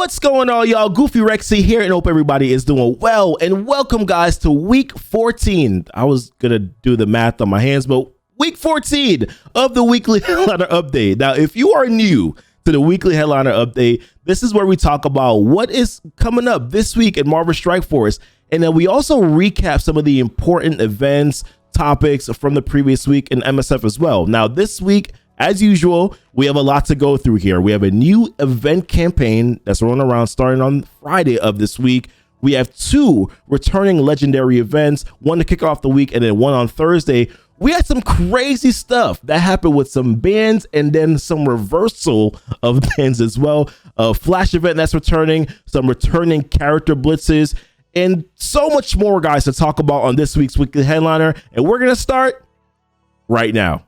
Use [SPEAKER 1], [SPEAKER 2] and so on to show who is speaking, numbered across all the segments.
[SPEAKER 1] What's going on, y'all? Goofy Rexy here, and hope everybody is doing well. And welcome, guys, to week 14. I was gonna do the math on my hands, but week 14 of the weekly headliner update. Now, if you are new to the weekly headliner update, this is where we talk about what is coming up this week in Marvel Strike Force, and then we also recap some of the important events, topics from the previous week in MSF as well. Now, this week, as usual, we have a lot to go through here. We have a new event campaign that's rolling around starting on Friday of this week. We have 2 returning legendary events, one to kick off the week and then one on Thursday. We had some crazy stuff that happened with some bans and then some reversal of bans as well. A Flash event that's returning, some returning character blitzes, and so much more, guys, to talk about on this week's weekly headliner. And we're going to start right now.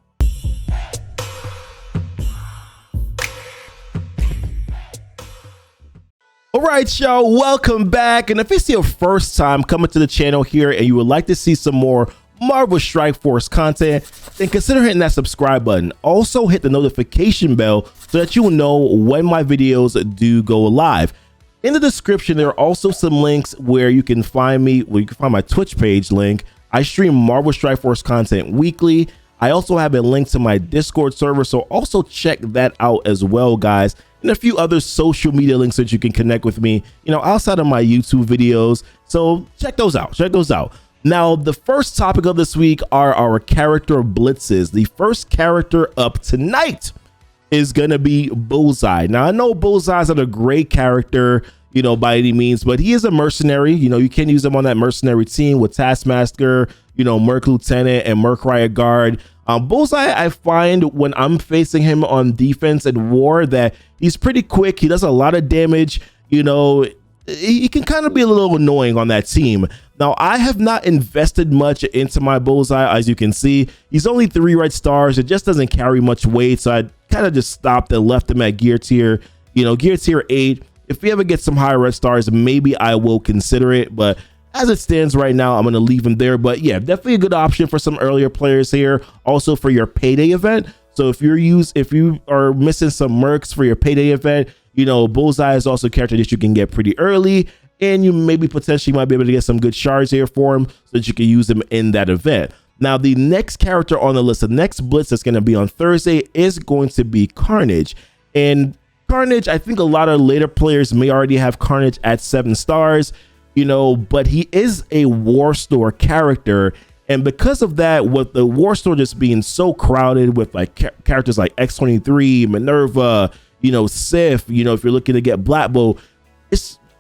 [SPEAKER 1] All right, y'all, welcome back. And if it's your first time coming to the channel here and you would like to see some more Marvel Strike Force content, then consider hitting that subscribe button. Also hit the notification bell so that you will know when my videos do go live. In the description, there are also some links where you can find me, where you can find my Twitch page link. I stream Marvel Strike Force content weekly. I also have a link to my Discord server, so also check that out as well, guys. And a few other social media links that you can connect with me, you know, outside of my YouTube videos. So check those out. Check those out. Now, the first topic of this week are our character blitzes. The first character up tonight is going to be Bullseye. Now, I know Bullseye's not a great character, you know, by any means, but he is a mercenary. You know, you can use him on that mercenary team with Taskmaster, you know, Merc Lieutenant and Merc Riot Guard. Bullseye, I find when I'm facing him on defense and war that he's pretty quick. He does a lot of damage. You know, he can kind of be a little annoying on that team. Now, I have not invested much into my Bullseye. As you can see, he's only 3 red stars. It just doesn't carry much weight. So I kind of just stopped and left him at gear tier, you know, gear tier 8. If we ever get some higher red stars, maybe I will consider it. But as it stands right now, I'm going to leave him there. But yeah, definitely a good option for some earlier players here. Also for your payday event. So if you are missing some mercs for your payday event, you know, Bullseye is also a character that you can get pretty early. And you maybe potentially might be able to get some good shards here for him so that you can use them in that event. Now, the next character on the list, the next blitz that's going to be on Thursday is going to be Carnage. And Carnage, I think a lot of later players may already have Carnage at 7 stars. You know, but he is a War Store character, and because of that, with the War Store just being so crowded with like characters like X-23, Minerva, you know, Sif, you know, if you're looking to get Black Bolt,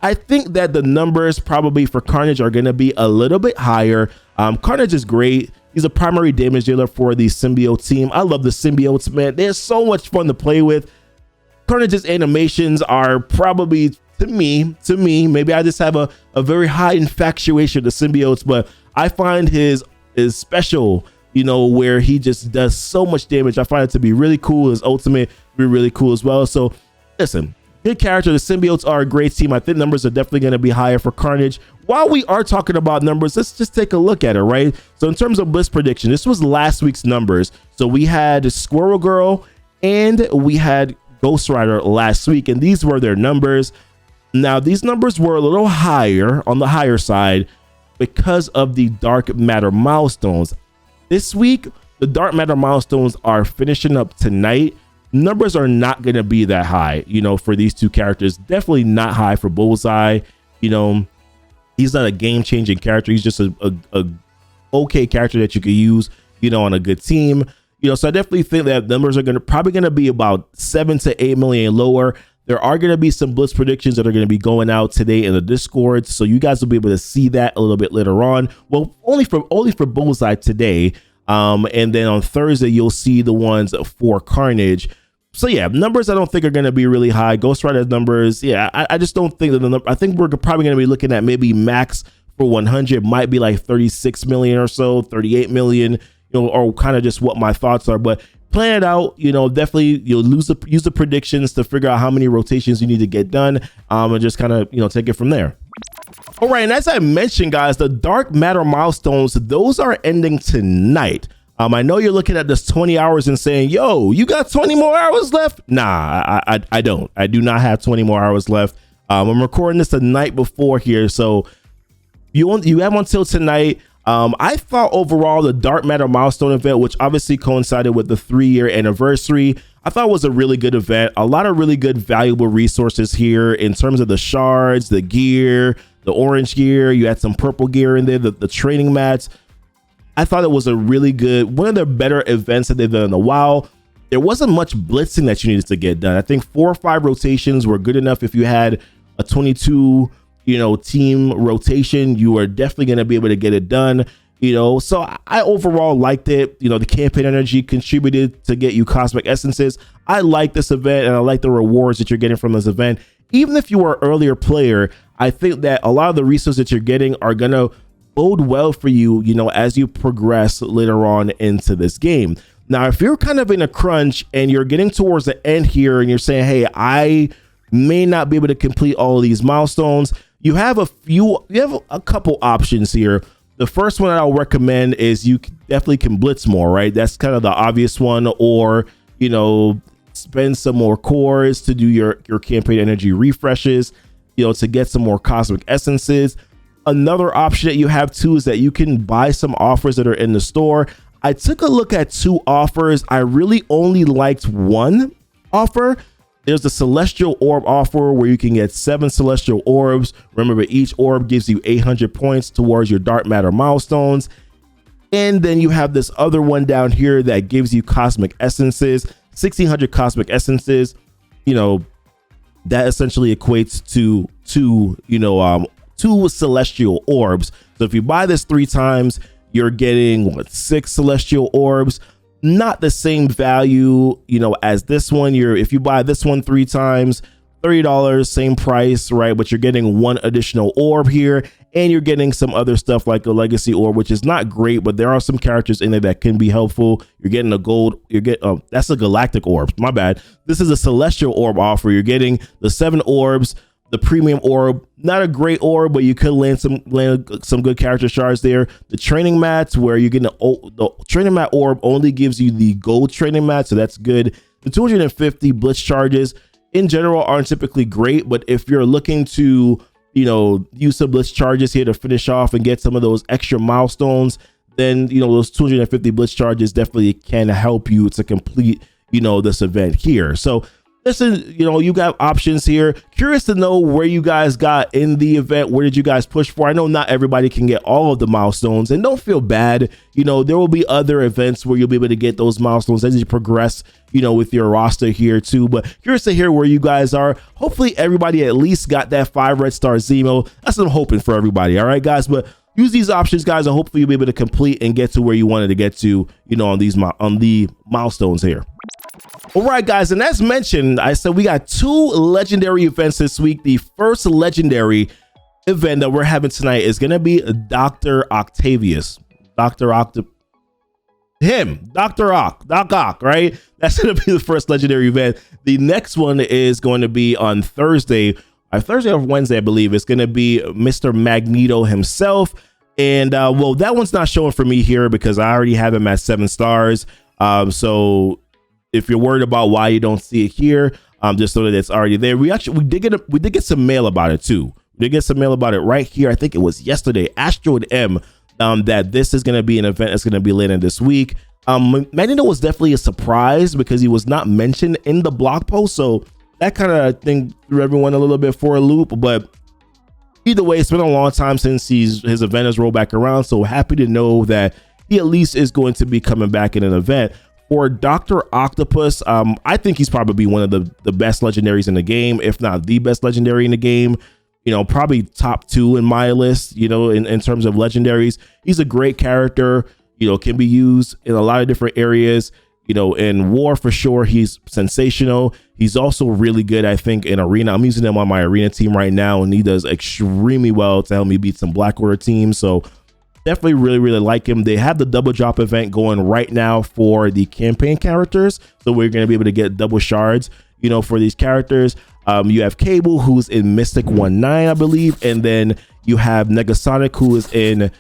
[SPEAKER 1] I think that the numbers probably for Carnage are going to be a little bit higher. Carnage is great. He's a primary damage dealer for the symbiote team. I love the symbiotes, man. They're so much fun to play with. Carnage's animations are probably, to me, maybe I just have a very high infatuation with the symbiotes, but I find his special, you know, where he just does so much damage. I find it to be really cool. His ultimate be really cool as well. So listen, good character. The symbiotes are a great team. I think numbers are definitely going to be higher for Carnage. While we are talking about numbers, let's just take a look at it, right? So in terms of Blitz prediction, this was last week's numbers. So we had Squirrel Girl and we had Ghost Rider last week, and these were their numbers. Now, these numbers were a little higher, on the higher side, because of the Dark Matter milestones. This week, the Dark Matter milestones are finishing up tonight. Numbers are not going to be that high, you know, for these 2 characters. Definitely not high for Bullseye. You know, he's not a game-changing character. He's just a okay character that you could use, you know, on a good team. You know, so I definitely think that numbers are probably going to be about 7 to 8 million lower. There are going to be some Blitz predictions that are going to be going out today in the Discord, so you guys will be able to see that a little bit later on. Well, only for Bullseye today, and then on Thursday you'll see the ones for Carnage. So yeah, numbers I don't think are going to be really high. Ghost Rider's numbers, yeah, I just don't think that the number. I think we're probably going to be looking at maybe max for 100 might be like 36 million or so, 38 million, you know, or kind of just what my thoughts are, but. Plan it out, you know, definitely you'll use the predictions to figure out how many rotations you need to get done, and just kind of, you know, take it from there. All right, and as I mentioned, guys, the Dark Matter milestones, those are ending tonight. I know you're looking at this 20 hours and saying, yo, you got 20 more hours left? Nah, I don't. I do not have 20 more hours left. I'm recording this the night before here, so you have until tonight. I thought overall the Dark Matter milestone event, which obviously coincided with the 3-year anniversary, I thought was a really good event. A lot of really good valuable resources here in terms of the shards, the gear, the orange gear. You had some purple gear in there, the training mats. I thought it was a really good, one of their better events that they've done in a while. There wasn't much blitzing that you needed to get done. I think 4 or 5 rotations were good enough. If you had a 22 team rotation, you are definitely going to be able to get it done. So I overall liked it. The campaign energy contributed to get you cosmic essences. I like this event, and I like the rewards that you're getting from this event. Even if you are an earlier player, I think that a lot of the resources that you're getting are going to bode well for you, as you progress later on into this game. Now, if you're kind of in a crunch and you're getting towards the end here and you're saying, hey, I may not be able to complete all of these milestones, you have a couple options here. The first one that I'll recommend is you definitely can blitz more, right? That's kind of the obvious one. Or, spend some more cores to do your campaign energy refreshes, to get some more cosmic essences. Another option that you have too is that you can buy some offers that are in the store. I took a look at 2 offers. I really only liked one offer. There's the Celestial Orb offer where you can get 7 Celestial Orbs. Remember, each orb gives you 800 points towards your Dark Matter milestones. And then you have this other one down here that gives you Cosmic Essences, 1,600 Cosmic Essences. That essentially equates to 2 Celestial Orbs. So if you buy this 3 times, you're getting 6 Celestial Orbs. Not the same value, as this one. If you buy this one 3 times, $30, same price, right? But you're getting 1 additional orb here, and you're getting some other stuff like a legacy orb, which is not great, but there are some characters in there that can be helpful. You're getting a gold, that's a galactic orb, my bad. This is a celestial orb offer. You're getting the 7 orbs, the premium orb, not a great orb, but you could land some good character shards there. The training mats, where you're getting the training mat orb only gives you the gold training mat, so that's good. The 250 blitz charges in general aren't typically great, but if you're looking to use some blitz charges here to finish off and get some of those extra milestones, then those 250 blitz charges definitely can help you to complete this event here. So listen, you got options here. Curious to know where you guys got in the event. Where did you guys push for? I know not everybody can get all of the milestones, and don't feel bad. There will be other events where you'll be able to get those milestones as you progress, with your roster here too. But curious to hear where you guys are. Hopefully everybody at least got that 5 red star Zemo. That's what I'm hoping for everybody. All right, guys, but use these options, guys, and hopefully you'll be able to complete and get to where you wanted to get to, on the milestones here. All right, guys, and as mentioned, I said we got 2 legendary events this week. The first legendary event that we're having tonight is going to be Dr. Octavius. Doc Ock, right? That's going to be the first legendary event. The next one is going to be on Thursday or Wednesday, I believe. It's going to be Mr. Magneto himself. And well, that one's not showing for me here because I already have him at 7 stars. So if you're worried about why you don't see it here, just know that it's already there. We did get some mail about it too. We did get some mail about it right here. I think it was yesterday. Asteroid M, that this is going to be an event that's going to be later this week. Magneto was definitely a surprise because he was not mentioned in the blog post, so that kind of thing threw everyone a little bit for a loop. But either way, it's been a long time since his event has rolled back around, so happy to know that he at least is going to be coming back in an event. For Dr. Octopus, I think he's probably one of the best legendaries in the game, if not the best legendary in the game. Probably top 2 in my list, in terms of legendaries. He's a great character, can be used in a lot of different areas. In war for sure, he's sensational. He's also really good, I think, in arena. I'm using him on my arena team right now, and he does extremely well to help me beat some Black Order teams. So definitely really like him. They have the double drop event going right now for the campaign characters, so we're going to be able to get double shards, for these characters. You have Cable, who's in Mystic 1-9, I believe, and then you have Negasonic, who is in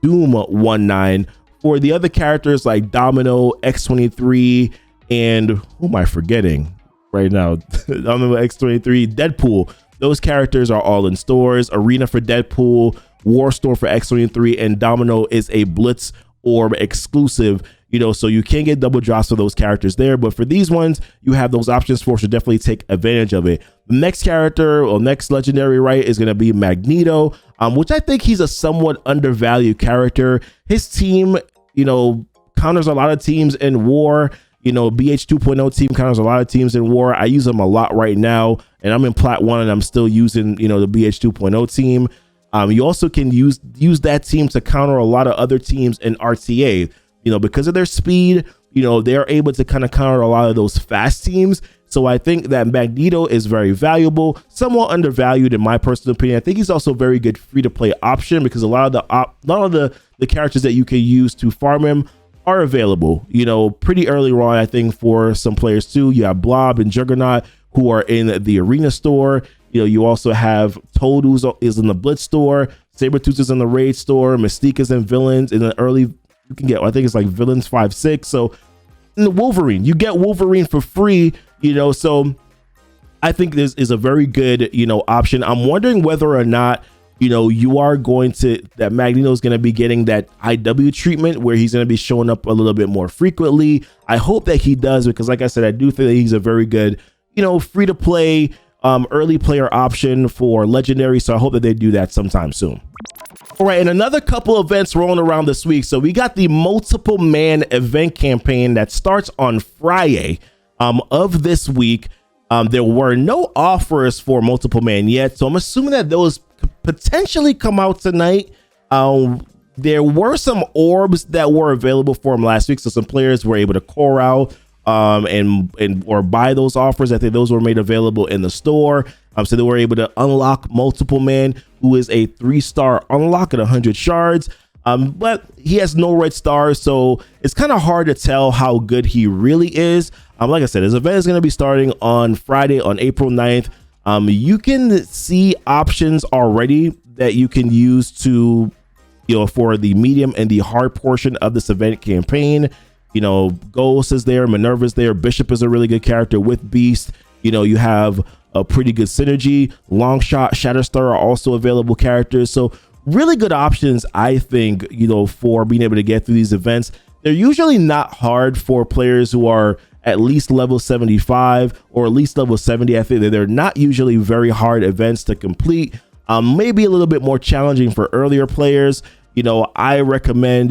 [SPEAKER 1] Doom 1-9. For the other characters like Domino, X-23, and who am I forgetting right now? Domino, X-23, Deadpool. those characters are all in stores. Arena for Deadpool, War Store for X-23, and Domino is a Blitz orb exclusive, so you can get double drops for those characters there. But for these ones, you have those options for, so definitely take advantage of it. The next character or next legendary, right, is going to be Magneto, which I think he's a somewhat undervalued character. His team, counters a lot of teams in war. BH 2.0 team counters a lot of teams in war. I use them a lot right now, and I'm in Plat 1 and I'm still using, the BH 2.0 team. You also can use that team to counter a lot of other teams in RTA, because of their speed, they're able to kind of counter a lot of those fast teams. So I think that Magneto is very valuable, somewhat undervalued in my personal opinion. I think he's also a very good free to play option because a lot of the characters that you can use to farm him are available, pretty early on, I think, for some players too. You have Blob and Juggernaut who are in the arena store. You also have Toad, who is in the Blitz store. Sabretooth is in the Raid store. Mystique is in Villains in the early. You can get, I think it's like Villains 5-6. So in the Wolverine, you get Wolverine for free. So I think this is a very good, option. I'm wondering whether or not, you are that Magneto is going to be getting that IW treatment where he's going to be showing up a little bit more frequently. I hope that he does, because like I said, I do think that he's a very good, free to play, early player option for legendary. So I hope that they do that sometime soon. All right, and another couple events rolling around this week. So we got the multiple man event campaign that starts on Friday of this week. There were no offers for multiple man yet, so I'm assuming that those potentially come out tonight. There were some orbs that were available for them last week, so some players were able to core out or buy those offers. I think those were made available in the store. So they were able to unlock multiple man, who is a 3-star unlock at 100 shards. But he has no red stars, so it's kind of hard to tell how good he really is. Like I said, this event is going to be starting on Friday, on April 9th. You can see options already that you can use to, for the medium and the hard portion of this event campaign. Ghost is there, Minerva's there, Bishop is a really good character with Beast. You have a pretty good synergy. Longshot, Shatterstar are also available characters. So really good options, I think, for being able to get through these events. They're usually not hard for players who are at least level 75 or at least level 70. I think that they're not usually very hard events to complete. Maybe a little bit more challenging for earlier players. I recommend,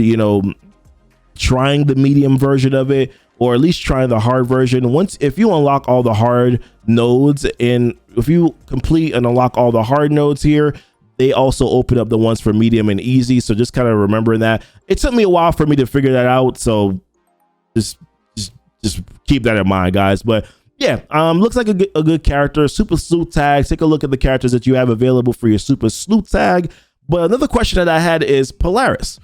[SPEAKER 1] trying the medium version of it, or at least trying the hard version. If you unlock all the hard nodes, and if you complete and unlock all the hard nodes here, they also open up the ones for medium and easy. So just kind of remembering that. It took me a while for me to figure that out, so just keep that in mind, guys. But yeah, looks like a good character. Super Sleuth tag. Take a look at the characters that you have available for your Super Sleuth tag. But another question that I had is Polaris.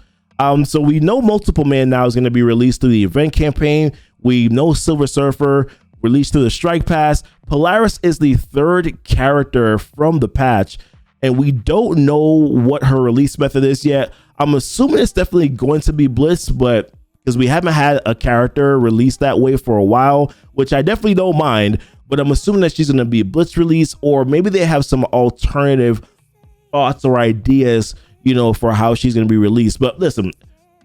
[SPEAKER 1] So we know multiple man now is going to be released through the event campaign. We know Silver Surfer released through the strike pass. Polaris is the third character from the patch, and we don't know what her release method is yet. I'm assuming it's definitely going to be Blitz, but because we haven't had a character released that way for a while, which I definitely don't mind, but I'm assuming that she's going to be Blitz release, or maybe they have some alternative thoughts or ideas, for how she's going to be released. But listen,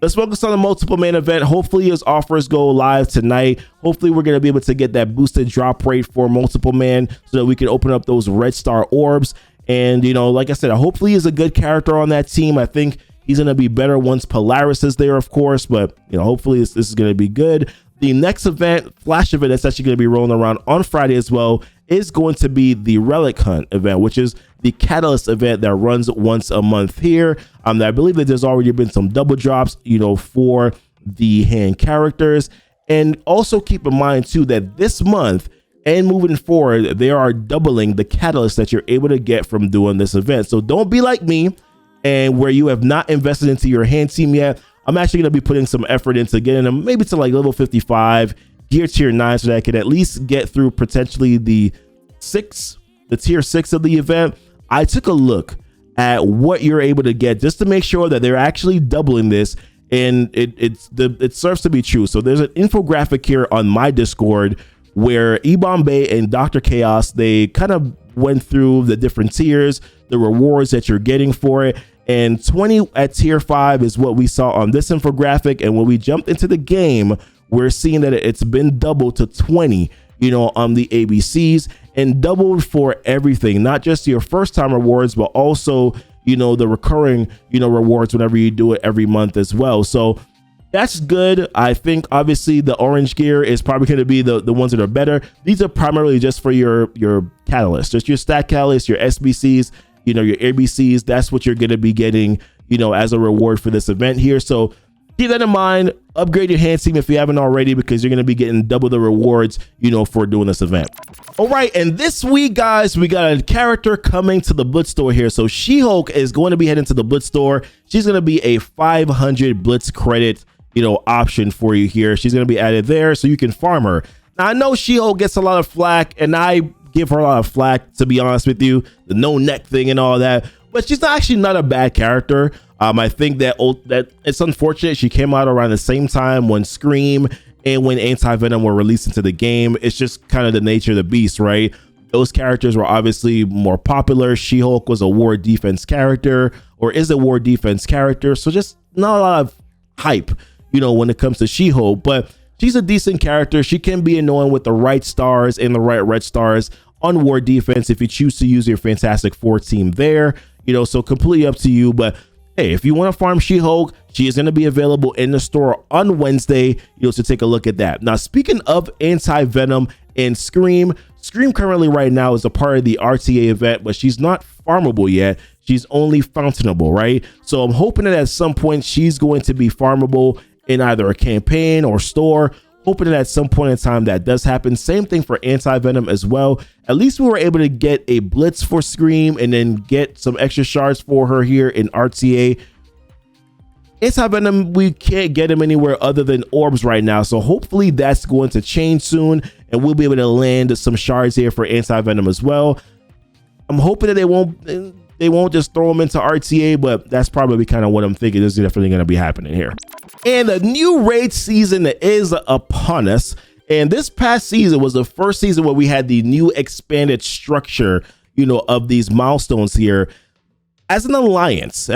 [SPEAKER 1] let's focus on the multiple man event. Hopefully his offers go live tonight. Hopefully we're going to be able to get that boosted drop rate for multiple man so that we can open up those red star orbs. And, like I said, hopefully he's a good character on that team. I think he's going to be better once Polaris is there, of course, but hopefully this is going to be good. The next event, Flash event, that's actually going to be rolling around on Friday as well, is going to be the Relic Hunt event, which is the Catalyst event that runs once a month here. I believe that there's already been some double drops, for the hand characters. And also keep in mind too that this month and moving forward, they are doubling the catalyst that you're able to get from doing this event. So don't be like me, and where you have not invested into your hand team yet. I'm actually going to be putting some effort into getting them maybe to like level 55, gear tier 9, so that I can at least get through potentially the tier 6 of the event. I took a look at what you're able to get just to make sure that they're actually doubling this, and it serves to be true. So there's an infographic here on my Discord where eBombay and Dr. Chaos, they kind of went through the different tiers, the rewards that you're getting for it. And 20 at tier 5 is what we saw on this infographic. And when we jumped into the game, we're seeing that it's been doubled to 20, you know, on the ABCs, and doubled for everything, not just your first time rewards, but also, you know, the recurring, you know, rewards whenever you do it every month as well. So that's good. I think obviously the orange gear is probably going to be the ones that are better. These are primarily just for your catalyst, just your stat catalyst, your SBCs, you know, your ABCs. That's what you're going to be getting, you know, as a reward for this event here. So keep that in mind. Upgrade your hand team if you haven't already, because you're going to be getting double the rewards, you know, for doing this event. All right, and this week, guys, we got a character coming to the Blitz store here. So She-Hulk is going to be heading to the Blitz store. She's going to be a 500 Blitz credit, you know, option for you here. She's going to be added there so you can farm her. Now, I know She-Hulk gets a lot of flack, and I give her a lot of flack, to be honest with you, the no neck thing and all that, but she's actually not a bad character. I think that it's unfortunate she came out around the same time when Scream and when Anti-Venom were released into the game. It's just kind of the nature of the beast, right? Those characters were obviously more popular. She-Hulk was a war defense character, or is a war defense character, so just not a lot of hype, you know, when it comes to She-Hulk. But she's a decent character. She can be annoying with the right stars and the right red stars on war defense if you choose to use your Fantastic Four team there, you know, so completely up to you. But hey, if you want to farm She-Hulk, she is going to be available in the store on Wednesday, you know, to take a look at that. Now, speaking of Anti-Venom and Scream currently right now is a part of the RTA event, but she's not farmable yet. She's only fountainable, right? So I'm hoping that at some point she's going to be farmable in either a campaign or store. Hoping that at some point in time that does happen. Same thing for Anti-Venom as well. At least we were able to get a Blitz for Scream and then get some extra shards for her here in RTA. Anti-Venom, we can't get him anywhere other than orbs right now. So hopefully that's going to change soon and we'll be able to land some shards here for Anti-Venom as well. I'm hoping that they won't just throw them into RTA, but that's probably kind of what I'm thinking is definitely going to be happening here. And the new raid season is upon us. And this past season was the first season where we had the new expanded structure, you know, of these milestones here. As an alliance,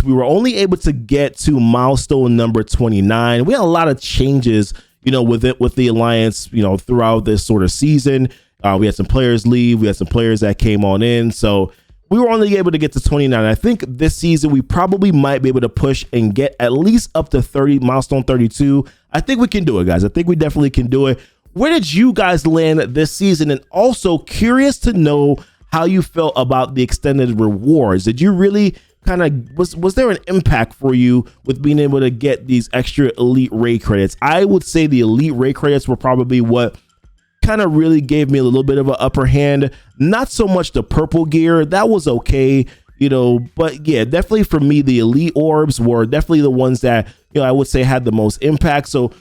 [SPEAKER 1] we were only able to get to milestone number 29. We had a lot of changes, you know, with the alliance, you know, throughout this sort of season. We had some players leave. We had some players that came on in. So we were only able to get to 29. I think this season we probably might be able to push and get at least up to 30, milestone 32. I think we can do it, guys. I think we definitely can do it. Where did you guys land this season? And also curious to know how you felt about the extended rewards. Did you really kind of, was there an impact for you with being able to get these extra elite raid credits? I would say the elite raid credits were probably what kind of really gave me a little bit of an upper hand. Not so much the purple gear, that was okay, you know, but yeah, definitely for me the elite orbs were definitely the ones that, you know, I would say had the most impact. So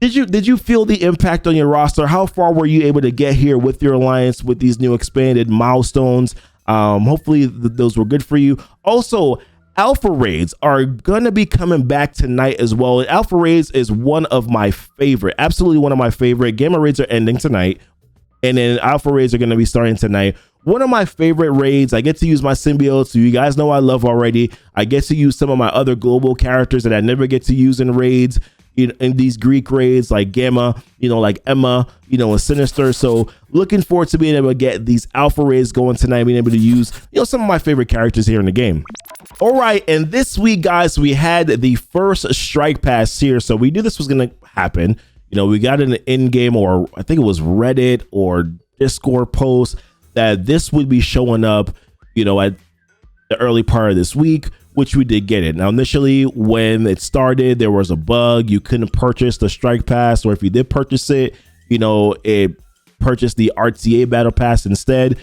[SPEAKER 1] did you feel the impact on your roster? How far were you able to get here with your alliance with these new expanded milestones? Hopefully those were good for you. Also, alpha raids are gonna be coming back tonight as well. And alpha raids is one of my favorite, absolutely one of my favorite. Gamma raids are ending tonight, and then alpha raids are gonna be starting tonight. One of my favorite raids. I get to use my symbiotes, who you guys know I love already. I get to use some of my other global characters that I never get to use in raids, in these Greek raids, like Gamma, you know, like Emma, you know, and Sinister. So looking forward to being able to get these alpha raids going tonight, being able to use, you know, some of my favorite characters here in the game. All right, and this week, guys, we had the first strike pass here. So we knew this was going to happen. You know, we got an in-game, or I think it was Reddit or Discord post, that this would be showing up, you know, at the early part of this week, which we did get it. Now, initially, when it started, there was a bug. You couldn't purchase the strike pass, or if you did purchase it, you know, it purchased the RTA battle pass instead.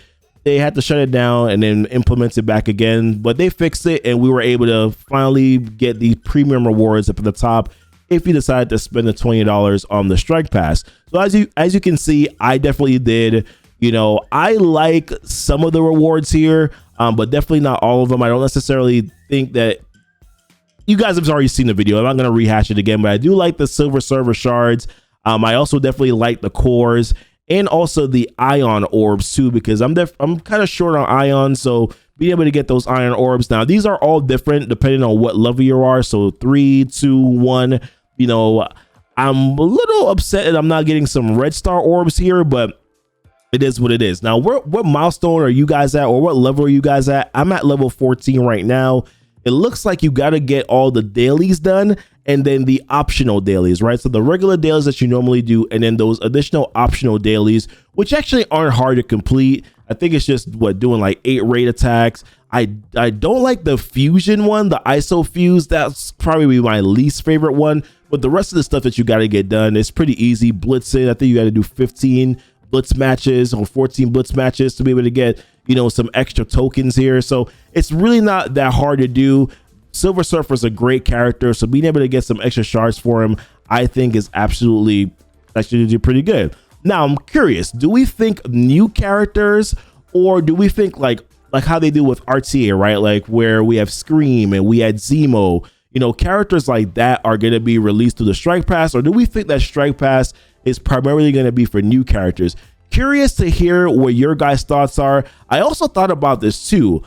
[SPEAKER 1] They had to shut it down and then implement it back again, but they fixed it, and we were able to finally get the premium rewards up at the top if you decide to spend the $20 on the strike pass. So as you can see, I definitely did. You know, I like some of the rewards here, but definitely not all of them. I don't necessarily think that, you guys have already seen the video, I'm not going to rehash it again, but I do like the silver server shards. I also definitely like the cores, and also the ion orbs too, because I'm kind of short on ion, so being able to get those iron orbs. Now these are all different depending on what level you are, so 3, 2, 1. You know, I'm a little upset that I'm not getting some red star orbs here, but it is what it is. Now, what milestone are you guys at, or what level are you guys at? I'm at level 14 right now. It looks like you got to get all the dailies done and then the optional dailies, right? So the regular dailies that you normally do, and then those additional optional dailies, which actually aren't hard to complete. I think it's just doing like 8 raid attacks. I don't like the fusion one, the ISO fuse. That's probably my least favorite one. But the rest of the stuff that you got to get done is pretty easy. Blitzing, I think you got to do 15 blitz matches or 14 blitz matches to be able to get, you know, some extra tokens here. So it's really not that hard to do. Silver Surfer's a great character, so being able to get some extra shards for him, I think is actually pretty good. Now I'm curious, do we think new characters, or do we think like how they do with RTA, right? Like where we have Scream and we had Zemo, you know, characters like that are going to be released through the Strike Pass, or do we think that Strike Pass is primarily going to be for new characters? Curious to hear what your guys' thoughts are. I also thought about this too.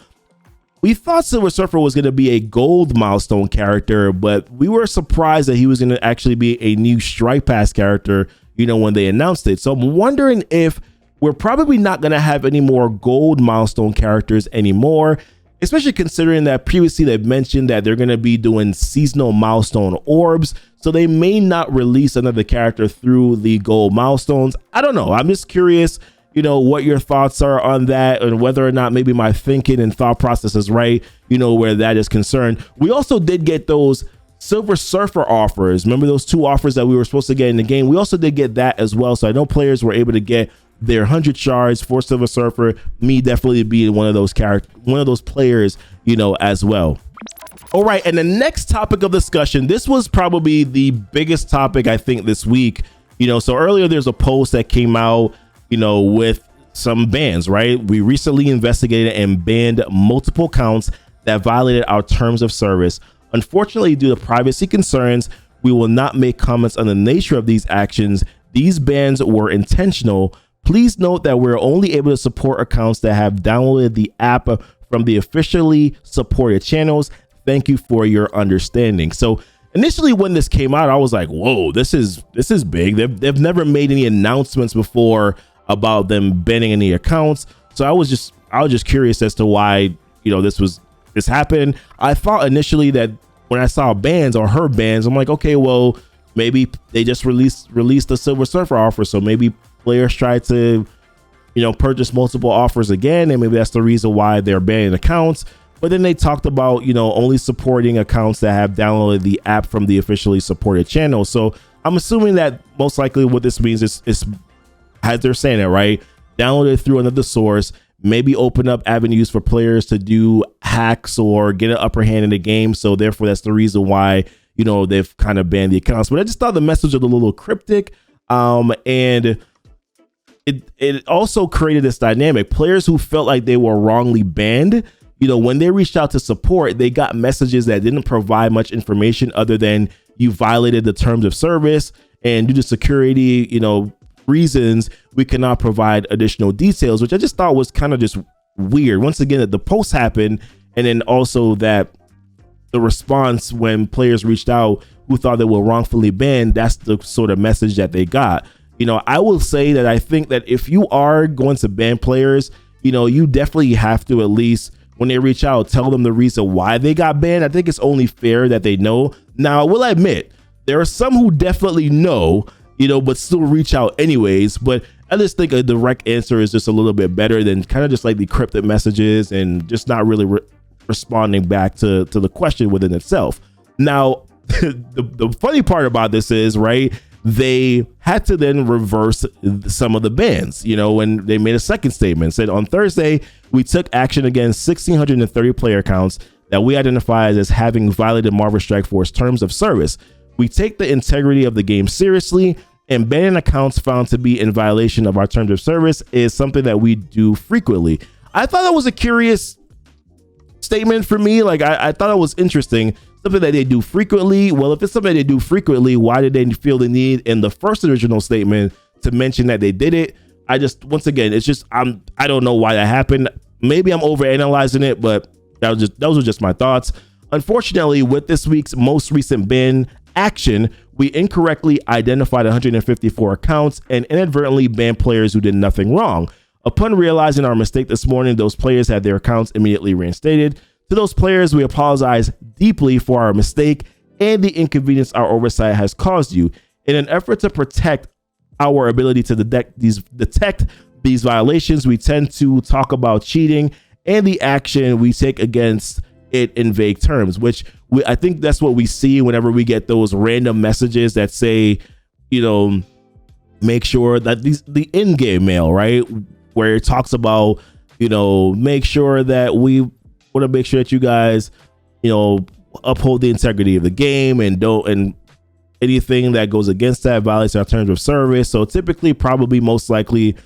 [SPEAKER 1] We thought Silver Surfer was going to be a gold milestone character, but we were surprised that he was going to actually be a new Strike Pass character, you know, when they announced it. So I'm wondering if we're probably not going to have any more gold milestone characters anymore, especially considering that previously they've mentioned that they're going to be doing seasonal milestone orbs. So they may not release another character through the gold milestones. I don't know. I'm just curious, you know, what your thoughts are on that, and whether or not maybe my thinking and thought process is right, you know, where that is concerned. We also did get those Silver Surfer offers. Remember those 2 offers that we were supposed to get in the game? We also did get that as well. So I know players were able to get their 100 shards for Silver Surfer. Me definitely being one of those players, you know, as well. All right, and the next topic of discussion, this was probably the biggest topic I think this week. You know, so earlier there's a post that came out, you know, with some bans, right? We recently investigated and banned multiple accounts that violated our terms of service. Unfortunately, due to privacy concerns, we will not make comments on the nature of these actions. These bans were intentional. Please note that we're only able to support accounts that have downloaded the app from the officially supported channels. Thank you for your understanding. So initially when this came out, I was like, whoa, this is big. They've never made any announcements before about them banning any accounts. So I was just curious as to why, you know, this happened. I thought initially that when I saw bans or heard bans, I'm like, okay, well, maybe they just released the Silver Surfer offer. So maybe players try to, you know, purchase multiple offers again, and maybe that's the reason why they're banning accounts. But then they talked about, you know, only supporting accounts that have downloaded the app from the officially supported channel. So I'm assuming that most likely what this means is as they're saying it, right, download it through another source, maybe open up avenues for players to do hacks or get an upper hand in the game. So therefore, that's the reason why, you know, they've kind of banned the accounts. But I just thought the message was a little cryptic, and it also created this dynamic. Players who felt like they were wrongly banned, you know, when they reached out to support, they got messages that didn't provide much information other than you violated the terms of service, and due to security, you know, reasons, we cannot provide additional details, which I just thought was kind of just weird. Once again, that the post happened, and then also that the response when players reached out who thought they were wrongfully banned, that's the sort of message that they got. You know, I will say that I think that if you are going to ban players, you know, you definitely have to, at least when they reach out, tell them the reason why they got banned. I think it's only fair that they know. Now, I will admit, there are some who definitely know, you know, but still reach out anyways. But I just think a direct answer is just a little bit better than kind of just like the cryptic messages and just not really responding back to the question within itself. Now, the funny part about this is, right, they had to then reverse some of the bans, you know, when they made a second statement, said on Thursday, we took action against 1,630 player accounts that we identified as having violated Marvel Strike Force terms of service. We take the integrity of the game seriously, and banning accounts found to be in violation of our terms of service is something that we do frequently. I thought that was a curious statement for me. Like, I thought it was interesting. Something that they do frequently. Well, if it's something they do frequently, why did they feel the need in the first original statement to mention that they did it? I just, once again, it's just, I don't know why that happened. Maybe I'm overanalyzing it, but those were just my thoughts. Unfortunately, with this week's most recent ban action, we incorrectly identified 154 accounts and inadvertently banned players who did nothing wrong. Upon realizing our mistake this morning, those players had their accounts immediately reinstated. To those players, we apologize deeply for our mistake and the inconvenience our oversight has caused you. In an effort to protect our ability to detect these violations, we tend to talk about cheating and the action we take against it in vague terms, which I think that's what we see whenever we get those random messages that say, you know, make sure that the in-game mail, right, where it talks about, you know, make sure that we want to make sure that you guys, you know, uphold the integrity of the game and anything that goes against that violates our terms of service. So typically, probably most likely,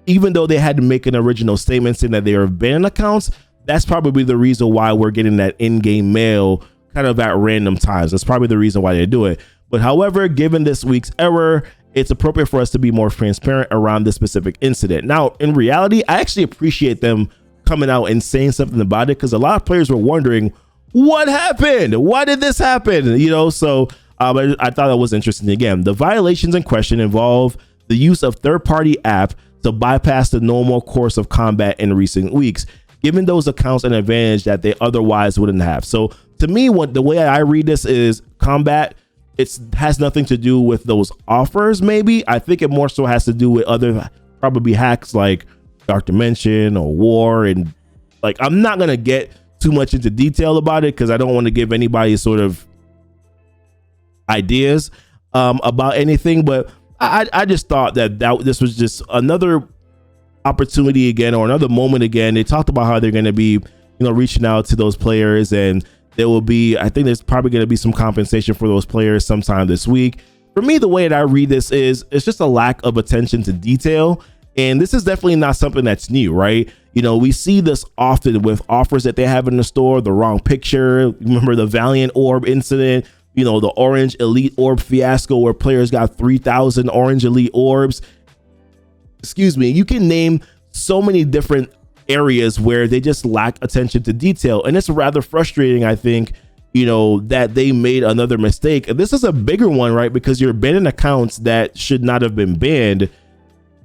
[SPEAKER 1] even though they had to make an original statement saying that they are banning accounts, that's probably the reason why we're getting that in-game mail kind of at random times. That's probably the reason why they do it. But however, given this week's error, it's appropriate for us to be more transparent around this specific incident. Now, in reality, I actually appreciate them coming out and saying something about it, because a lot of players were wondering, what happened? Why did this happen? You know, so I thought that was interesting. Again, the violations in question involve the use of third-party app to bypass the normal course of combat in recent weeks, giving those accounts an advantage that they otherwise wouldn't have. So to me, the way I read this is combat, it has nothing to do with those offers. Maybe I think it more so has to do with other probably hacks like Dark Dimension or War. And like, I'm not going to get too much into detail about it because I don't want to give anybody sort of ideas about anything. But I just thought that this was just another opportunity again, or another moment again. They talked about how they're going to be, you know, reaching out to those players, and there will be, I think there's probably going to be some compensation for those players sometime this week. For me, the way that I read this is it's just a lack of attention to detail. And this is definitely not something that's new, right? You know, we see this often with offers that they have in the store, the wrong picture. Remember the Valiant Orb incident, you know, the Orange Elite Orb fiasco where players got 3,000 Orange Elite Orbs. Excuse me. You can name so many different areas where they just lack attention to detail. And it's rather frustrating, I think, you know, that they made another mistake. And this is a bigger one, right? Because you're banning accounts that should not have been banned.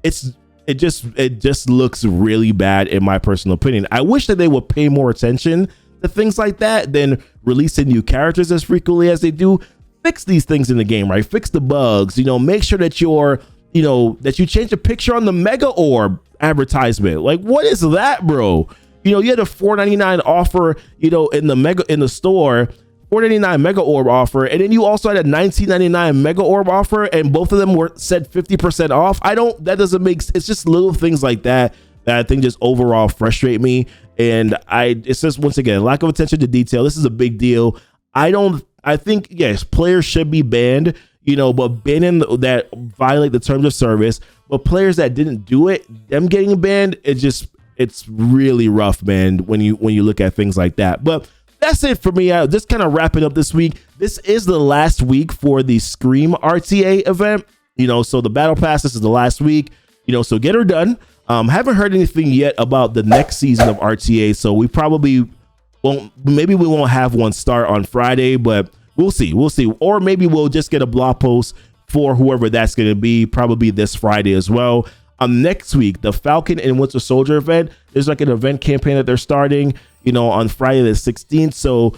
[SPEAKER 1] It just looks really bad in my personal opinion. I wish that they would pay more attention to things like that than releasing new characters as frequently as they do. Fix these things in the game, right? Fix the bugs, you know, make sure that that you change the picture on the Mega Orb advertisement. Like, what is that, bro? You know, you had a $4.99 offer, you know, in the store, $4.99 Mega Orb offer, and then you also had a $19.99 Mega Orb offer, and both of them were said 50% off. That doesn't make, it's just little things like that I think just overall frustrate me. And it's just, once again, lack of attention to detail. This is a big deal. I think, yes, players should be banned, you know, but banning that violate the terms of service, but players that didn't do it, them getting banned, it's really rough, man, when you look at things like that. But that's it for me. Just kind of wrapping up this week. This is the last week for the Scream RTA event, you know, so the battle pass, this is the last week, you know, so get her done. Haven't heard anything yet about the next season of RTA, so we probably won't, maybe we won't have one start on Friday, but we'll see. Or maybe we'll just get a blog post for whoever that's going to be, probably this Friday as well. Next week, the Falcon and Winter Soldier event, there's like an event campaign that they're starting, you know, on Friday the 16th. So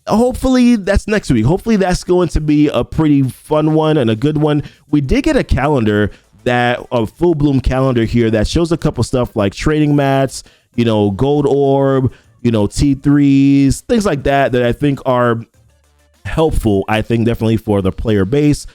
[SPEAKER 1] hopefully that's next week. Hopefully that's going to be a pretty fun one and a good one. We did get a calendar, a full bloom calendar here that shows a couple stuff like trading mats, you know, gold orb, you know, T3s, things like that I think are helpful, I think, definitely for the player base.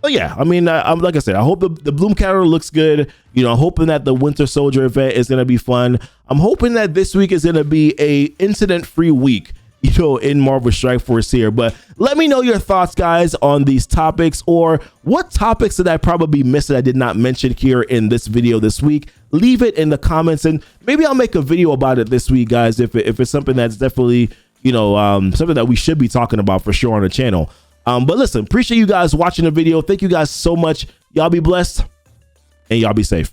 [SPEAKER 1] But yeah, I mean, like I said, I hope the bloom calendar looks good. You know, I'm hoping that the Winter Soldier event is going to be fun. I'm hoping that this week is going to be a incident-free week, you know, in Marvel Strike Force here. But let me know your thoughts, guys, on these topics, or what topics did I probably miss that I did not mention here in this video this week. Leave it in the comments, and maybe I'll make a video about it this week, guys, if it's something that's definitely, you know, something that we should be talking about for sure on the channel. But listen, appreciate you guys watching the video. Thank you guys so much. Y'all be blessed. and y'all be safe.